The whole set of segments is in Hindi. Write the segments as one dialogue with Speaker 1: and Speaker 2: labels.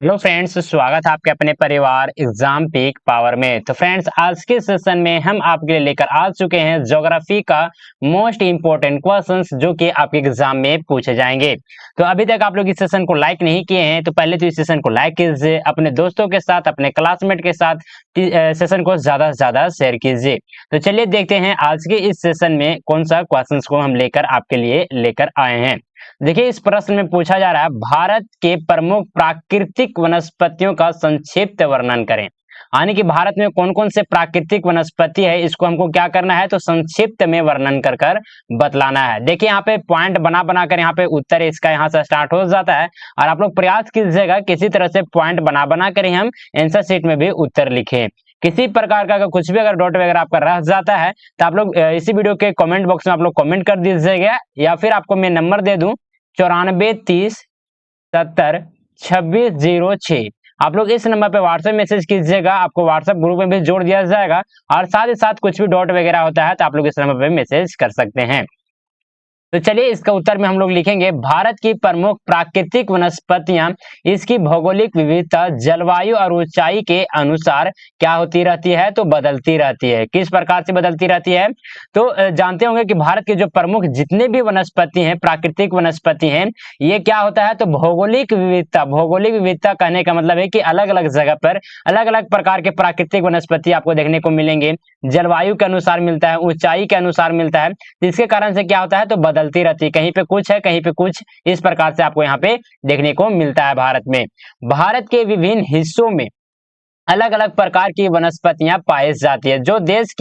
Speaker 1: हेलो फ्रेंड्स, स्वागत है आपके अपने परिवार एग्जाम पीक पावर में। तो फ्रेंड्स, आज के सेशन में हम आपके लिए लेकर आ चुके हैं ज्योग्राफी का मोस्ट इंपोर्टेंट क्वेश्चंस जो कि आपके एग्जाम में पूछे जाएंगे। तो अभी तक आप लोग इस सेशन को लाइक नहीं किए हैं तो पहले तो इस सेशन को लाइक कीजिए, अपने दोस्तों के साथ, अपने क्लासमेट के साथ सेशन को ज्यादा से ज्यादा शेयर कीजिए। तो चलिए देखते हैं आज के इस सेशन में कौन सा क्वेश्चन को हम लेकर आपके लिए लेकर आए हैं। देखिए, इस प्रश्न में पूछा जा रहा है भारत के प्रमुख प्राकृतिक वनस्पतियों का संक्षिप्त वर्णन करें। यानी कि भारत में कौन कौन से प्राकृतिक वनस्पति है, इसको हमको क्या करना है तो संक्षिप्त में वर्णन कर कर बतलाना है। देखिए, यहाँ पे पॉइंट बना बना कर यहाँ पे उत्तर इसका यहाँ से स्टार्ट हो जाता है और आप लोग प्रयास कीजिएगा किसी तरह से पॉइंट बना बना कर ही हम आंसर शीट में भी उत्तर लिखें। किसी प्रकार का कुछ भी अगर डाउट वगैरह आपका रह जाता है तो आप लोग इसी वीडियो के कमेंट बॉक्स में आप लोग कमेंट कर दीजिएगा, या फिर आपको मैं नंबर दे दूं 9430702606। आप लोग इस नंबर पे व्हाट्सएप मैसेज कीजिएगा, आपको व्हाट्सएप ग्रुप में भी जोड़ दिया जाएगा। और साथ ही साथ कुछ भी डाउट वगैरह होता है तो आप लोग इस नंबर पे मैसेज कर सकते हैं। तो चलिए, इसका उत्तर में हम लोग लिखेंगे भारत की प्रमुख प्राकृतिक वनस्पतियां, इसकी भौगोलिक विविधता जलवायु और ऊंचाई के अनुसार क्या होती रहती है तो बदलती रहती है। किस प्रकार से बदलती रहती है तो जानते होंगे कि भारत के जो प्रमुख जितने भी वनस्पति हैं, प्राकृतिक वनस्पति हैं, ये क्या होता है तो भौगोलिक विविधता। भौगोलिक विविधता कहने का मतलब है कि अलग अलग जगह पर अलग अलग प्रकार के प्राकृतिक वनस्पति आपको देखने को मिलेंगे। जलवायु के अनुसार मिलता है, ऊंचाई के अनुसार मिलता है, जिसके कारण से क्या होता है तो बदलती रहती है। कहीं पे कुछ है, कहीं पे कुछ, इस प्रकार से आपको यहाँ पे देखने को मिलता है। भारत में, भारत के विभिन्न हिस्सों में अलग अलग प्रकार की वनस्पतियां पाई जाती है जो देश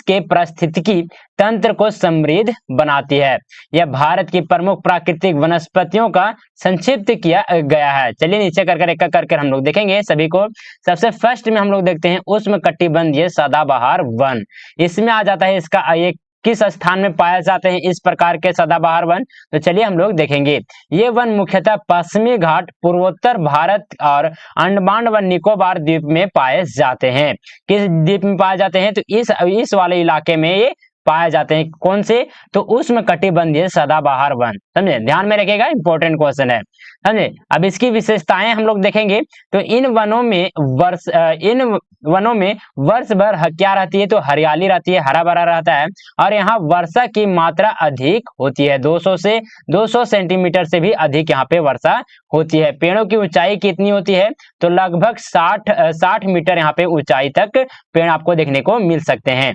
Speaker 1: के पारिस्थितिकी तंत्र को समृद्ध बनाती है। यह भारत की प्रमुख प्राकृतिक वनस्पतियों का संक्षिप्त किया गया है। चलिए नीचे कर एक करके हम लोग देखेंगे सभी को। सबसे फर्स्ट में हम लोग देखते हैं उष्णकटिबंधीय सदाबहार वन। इसमें आ जाता है इसका एक किस स्थान में पाए जाते हैं इस प्रकार के सदाबहार वन। तो चलिए हम लोग देखेंगे। ये वन मुख्यतः पश्चिमी घाट, पूर्वोत्तर भारत और अंडमान व निकोबार द्वीप में पाए जाते हैं। किस द्वीप में पाए जाते हैं तो इस वाले इलाके में ये पाए जाते हैं। कौन से तो उष्णकटिबंधीय सदाबहार वन। समझे, ध्यान में रखिएगा, इंपॉर्टेंट क्वेश्चन है। समझे, अब इसकी विशेषताएं हम लोग देखेंगे। तो इन वनों में वर्ष भर क्या रहती है तो हरियाली रहती है, हरा भरा रहता है। और यहाँ वर्षा की मात्रा अधिक होती है, 200 सेंटीमीटर से भी अधिक यहाँ पे वर्षा होती है। पेड़ों की ऊंचाई कितनी होती है तो लगभग 60 मीटर यहाँ पे ऊंचाई तक पेड़ आपको देखने को मिल सकते हैं।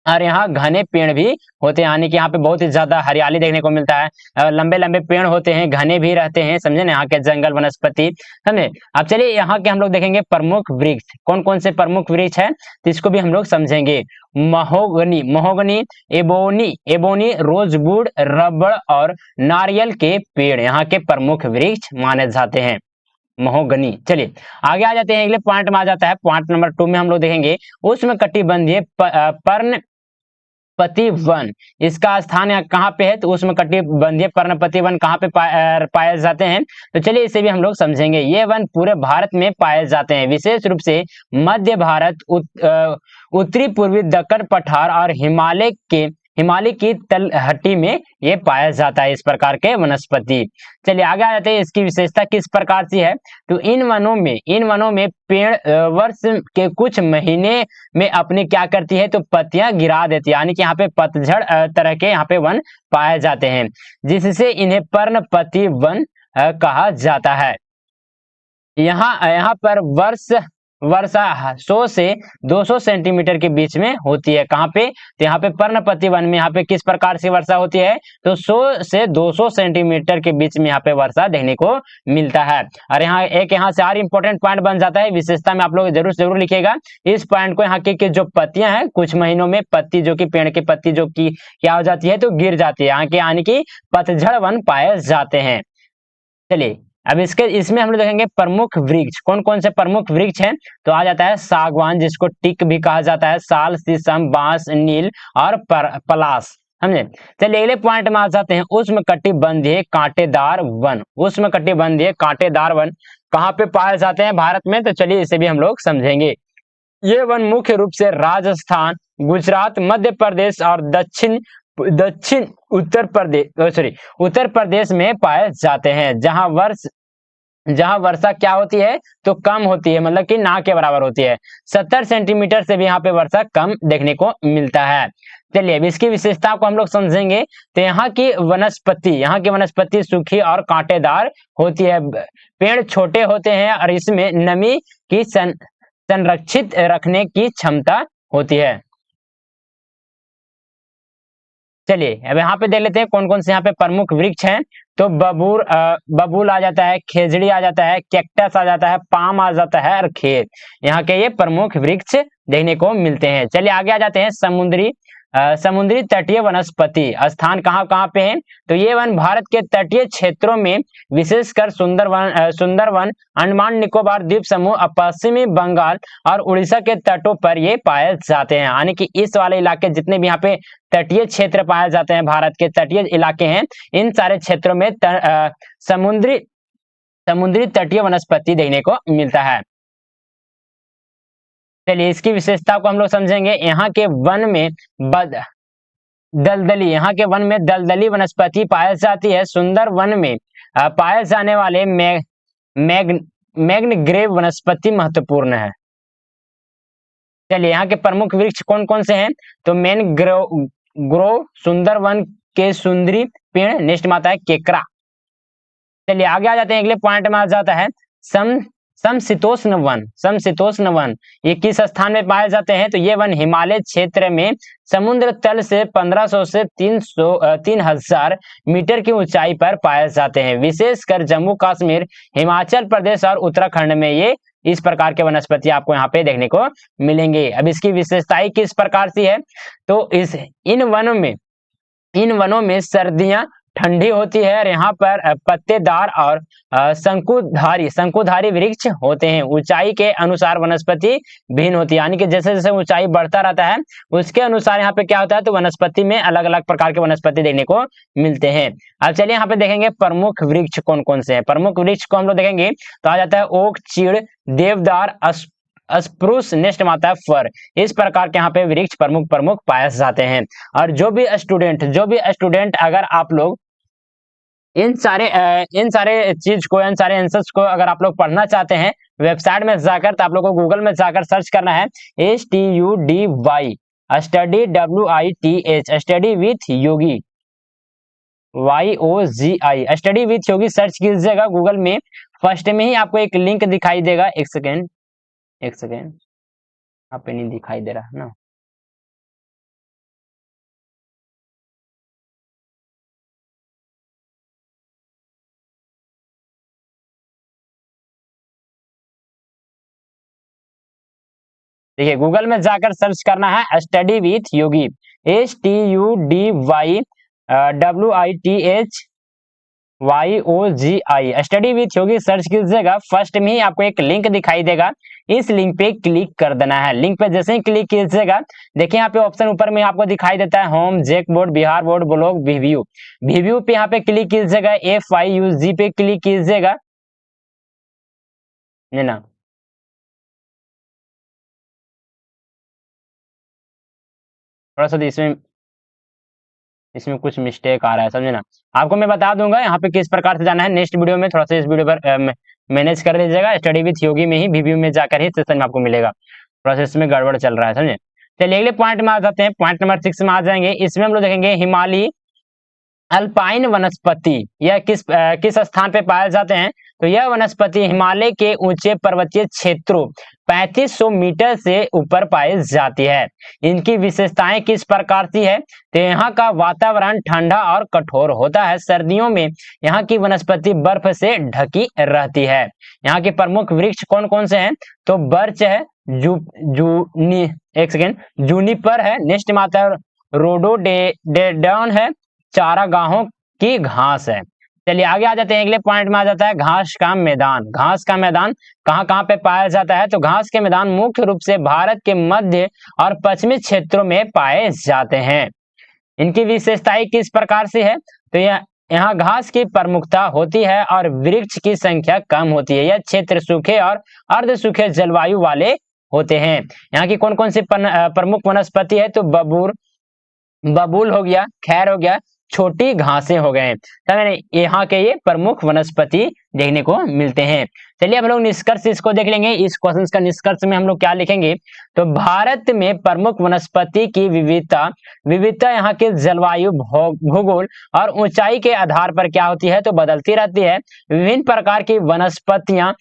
Speaker 1: और यहाँ घने पेड़ भी होते हैं, यानी कि यहाँ पे बहुत ही ज्यादा हरियाली देखने को मिलता है। लंबे लंबे पेड़ होते हैं, घने भी रहते हैं, समझे ना, यहाँ के जंगल वनस्पति। समझे। अब चलिए यहाँ के हम लोग देखेंगे प्रमुख वृक्ष, कौन कौन से प्रमुख वृक्ष है तो इसको भी हम लोग समझेंगे। महोगनी, एबोनी, रोजवुड, रबड़ और नारियल के पेड़ यहाँ के प्रमुख वृक्ष माने जाते हैं। महोगनी। चलिए आगे आ जाते हैं, अगले पॉइंट में आ जाता है। पॉइंट नंबर 2 में हम लोग देखेंगे उष्णकटिबंधीय पर्णपति वन। इसका स्थान यहाँ कहाँ पे है तो उष्णकटिबंधीय पर्णपति वन कहाँ पे पाए जाते हैं तो चलिए इसे भी हम लोग समझेंगे। ये वन पूरे भारत में पाए जाते हैं, विशेष रूप से मध्य भारत, उत्तरी पूर्वी दक्कन पठार और हिमालय की तलहटी में ये पाया जाता है, इस प्रकार के वनस्पति। चलिए आगे आ जाते हैं, इसकी विशेषता किस प्रकार से है तो इन वनों में पेड़ वर्ष के कुछ महीने में अपने क्या करती है तो पत्तियां गिरा देती है, यानी कि यहाँ पे पतझड़ तरह के यहाँ पे वन पाए जाते हैं, जिससे इन्हें पर्णपति वन कहा जाता है। यहाँ पर वर्षा 100 से 200 सेंटीमीटर के बीच में होती है। कहाँ पे तो यहाँ पे पर्णपति वन में यहाँ पे किस प्रकार से वर्षा होती है तो 100 से 200 सेंटीमीटर के बीच में यहाँ पे वर्षा देखने को मिलता है। और यहाँ से और इंपॉर्टेंट पॉइंट बन जाता है, विशेषता में आप लोग जरूर लिखिएगा इस पॉइंट को। यहाँ की जो पत्तियां हैं कुछ महीनों में पत्ती जो कि पेड़ की पत्ती जो कि क्या हो जाती है तो गिर जाती है, यहाँ के यानी कि पतझड़ वन पाए जाते हैं। चलिए अब इसमें हम लोग देखेंगे प्रमुख वृक्ष, कौन कौन से प्रमुख वृक्ष हैं तो आ जाता है सागवान, जिसको टीक भी कहा जाता है, साल, शीशम, बांस, नील और पलाश। समझे। चलिए अगले पॉइंट में आ जाते हैं उष्णकटिबंधीय कांटेदार वन। उष्णकटिबंधीय कांटेदार वन कहाँ पे पाए जाते हैं भारत में तो चलिए इसे भी हम लोग समझेंगे। ये वन मुख्य रूप से राजस्थान, गुजरात, मध्य प्रदेश और दक्षिण उत्तर प्रदेश में पाए जाते हैं, जहां वर्ष जहां वर्षा क्या होती है तो कम होती है, मतलब कि ना के बराबर होती है। 70 सेंटीमीटर से भी यहाँ पे वर्षा कम देखने को मिलता है। चलिए अब इसकी विशेषता को हम लोग समझेंगे। तो यहाँ की वनस्पति सूखी और कांटेदार होती है। पेड़ छोटे होते हैं और इसमें नमी की संरक्षित रखने की क्षमता होती है। चलिए अब यहाँ पे देख लेते हैं कौन कौन से यहाँ पे प्रमुख वृक्ष हैं। तो बबूल आ जाता है, खेजड़ी आ जाता है, कैक्टस आ जाता है, पाम आ जाता है और खेर, यहाँ के ये प्रमुख वृक्ष देखने को मिलते हैं। चलिए आगे आ जाते हैं समुद्री तटीय वनस्पति स्थान कहाँ कहाँ पे हैं। तो ये वन भारत के तटीय क्षेत्रों में विशेषकर सुंदरवन, अंडमान निकोबार द्वीप समूह, पश्चिमी बंगाल और उड़ीसा के तटों पर ये पाए जाते हैं। यानी कि इस वाले इलाके जितने भी यहाँ पे तटीय क्षेत्र पाए जाते हैं, भारत के तटीय इलाके हैं, इन सारे क्षेत्रों में समुद्री तटीय वनस्पति देखने को मिलता है। चलिए इसकी विशेषता को हम लोग समझेंगे। यहाँ के वन में दलदली वनस्पति पाई जाती है। सुंदर वन में पाए जाने वाले मैग्नग्रेव वनस्पति महत्वपूर्ण है। चलिए यहाँ के प्रमुख वृक्ष कौन कौन से हैं। तो मैनग्रोव, सुंदरवन के सुंदरी पेड़, नेक्स्ट में आता है केकरा। चलिए आगे आ जाते हैं, अगले पॉइंट में आ जाता है समशीतोष्ण वन। ये किस स्थान में पाए जाते हैं। तो ये वन हिमालय क्षेत्र में समुद्र तल से 1500 से 3000 मीटर की ऊंचाई पर पाए जाते हैं। विशेषकर जम्मू कश्मीर, हिमाचल प्रदेश और उत्तराखंड में ये इस प्रकार के वनस्पति आपको यहाँ पे देखने को मिलेंगे। अब इसकी विशेषताएं किस प्रकार से है। तो इन वनों में सर्दियां ठंडी होती है और यहाँ पर पत्तेदार और शंकुधारी वृक्ष होते हैं। ऊंचाई के अनुसार वनस्पति भिन्न होती है, यानी कि जैसे जैसे ऊंचाई बढ़ता रहता है उसके अनुसार यहाँ पे क्या होता है, तो वनस्पति में अलग अलग प्रकार के वनस्पति देखने को मिलते हैं। अब चलिए यहाँ पे देखेंगे प्रमुख वृक्ष कौन कौन से हैं। प्रमुख वृक्ष को हम लोग देखेंगे तो आ जाता है ओक, चीड़, देवदार, स्प्रूस, नेक्स्ट में आता है फर। इस प्रकार के यहाँ पे वृक्ष प्रमुख पाए जाते हैं। और जो भी स्टूडेंट अगर आप लोग इन सारे आंसर्स को अगर आप लोग पढ़ना चाहते हैं वेबसाइट में जाकर, तो आप लोग को गूगल में जाकर सर्च करना है STUDY study WITH study with Yogi YOGI study with Yogi search कीजिएगा गूगल में। फर्स्ट में ही आपको एक लिंक दिखाई देगा। एक सेकेंड यहाँ पे नहीं दिखाई दे रहा ना। देखिए गूगल में जाकर सर्च करना है study with Yogi STUDY WITH study with Yogi search कीजिएगा। फर्स्ट में ही आपको एक लिंक दिखाई देगा, इस लिंक पे क्लिक कर देना है। लिंक पे जैसे ही क्लिक कीजिएगा, देखिए यहाँ पे ऑप्शन ऊपर में आपको दिखाई देता है home, JAC board, Bihar board, blog, VVU पे यहाँ पे क्लिक कीजिएगा। FIUG पे क्लिक कीजिएगा ना। थोड़ा सा इसमें कुछ मिस्टेक आ रहा है, समझे ना। आपको मैं बता दूंगा यहाँ पे किस प्रकार से जाना है नेक्स्ट वीडियो में। थोड़ा सा इस वीडियो पर मैनेज कर लीजिएगा। स्टडी विथ योगी में ही VVU में जाकर ही सेशन में आपको मिलेगा। थोड़ा सा इसमें गड़बड़ चल रहा है, समझे। चलिए अगले पॉइंट में आ जाते हैं। पॉइंट नंबर 6 में आ जाएंगे। इसमें हम लोग देखेंगे हिमालयी अल्पाइन वनस्पति। यह किस स्थान पे पाए जाते हैं। तो यह वनस्पति हिमालय के ऊंचे पर्वतीय क्षेत्रों 3500 मीटर से ऊपर पाई जाती है। इनकी विशेषताएं किस प्रकार की है। तो यहाँ का वातावरण ठंडा और कठोर होता है। सर्दियों में यहाँ की वनस्पति बर्फ से ढकी रहती है। यहाँ के प्रमुख वृक्ष कौन कौन से हैं। तो बर्च है, जूनिपर है, नेक्स्ट में आता है रोडोडेंड्रॉन है, चारागाहों की घास है। चलिए आगे आ जाते हैं। अगले पॉइंट में आ जाता है घास का मैदान। घास का मैदान कहाँ कहाँ पे पाया जाता है। तो घास के मैदान मुख्य रूप से भारत के मध्य और पश्चिमी क्षेत्रों में पाए जाते हैं। इनकी विशेषताएं किस प्रकार से है। तो यहाँ घास की प्रमुखता होती है और वृक्ष की संख्या कम होती है। यह क्षेत्र सूखे और अर्ध सूखे जलवायु वाले होते हैं। यहाँ की कौन कौन सी प्रमुख वनस्पति है। तो बबूल हो गया, खैर हो गया, छोटी घासें हो गए। यहाँ के ये प्रमुख वनस्पति देखने को मिलते हैं। चलिए हम लोग निष्कर्ष इसको देख लेंगे। इस क्वेश्चन का निष्कर्ष में हम लोग क्या लिखेंगे, तो भारत में प्रमुख वनस्पति की विविधता यहाँ के जलवायु, भूगोल और ऊंचाई के आधार पर क्या होती है, तो बदलती रहती है। विभिन्न प्रकार की वनस्पतियां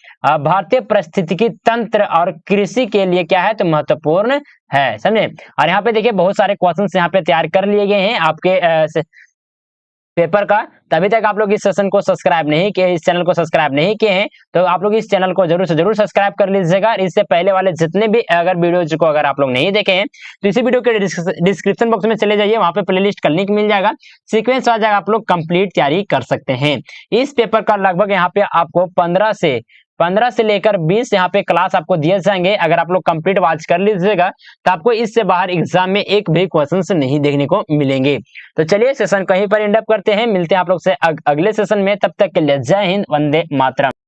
Speaker 1: भारतीय पारिस्थितिकी तंत्र और कृषि के लिए क्या है, तो महत्वपूर्ण है, समझे। और यहाँ पे देखिए बहुत सारे क्वेश्चंस यहाँ पे तैयार कर लिए गए हैं आपके पेपर का। तभी तक आप लोग इस सेशन को सब्सक्राइब नहीं किए, इस चैनल को सब्सक्राइब नहीं किए हैं, तो आप लोग इस चैनल को जरूर से जरूर सब्सक्राइब कर लीजिएगा। इससे पहले वाले जितने भी अगर वीडियोज को अगर आप लोग नहीं देखे हैं तो इसी वीडियो के डिस्क्रिप्शन बॉक्स में चले जाइए, वहां पे प्लेलिस्ट का लिंक मिल जाएगा, सीक्वेंस आ जाएगा, आप लोग कंप्लीट तैयारी कर सकते हैं। इस पेपर का लगभग यहाँ पे आपको 15 से लेकर 20 यहाँ पे क्लास आपको दिए जाएंगे। अगर आप लोग कंप्लीट वॉच कर लीजिएगा तो आपको इससे बाहर एग्जाम में एक भी क्वेश्चन नहीं देखने को मिलेंगे। तो चलिए सेशन कहीं पर एंड अप करते हैं, मिलते हैं आप लोग से अगले सेशन में। तब तक के लिए जय हिंद, वंदे मातरम।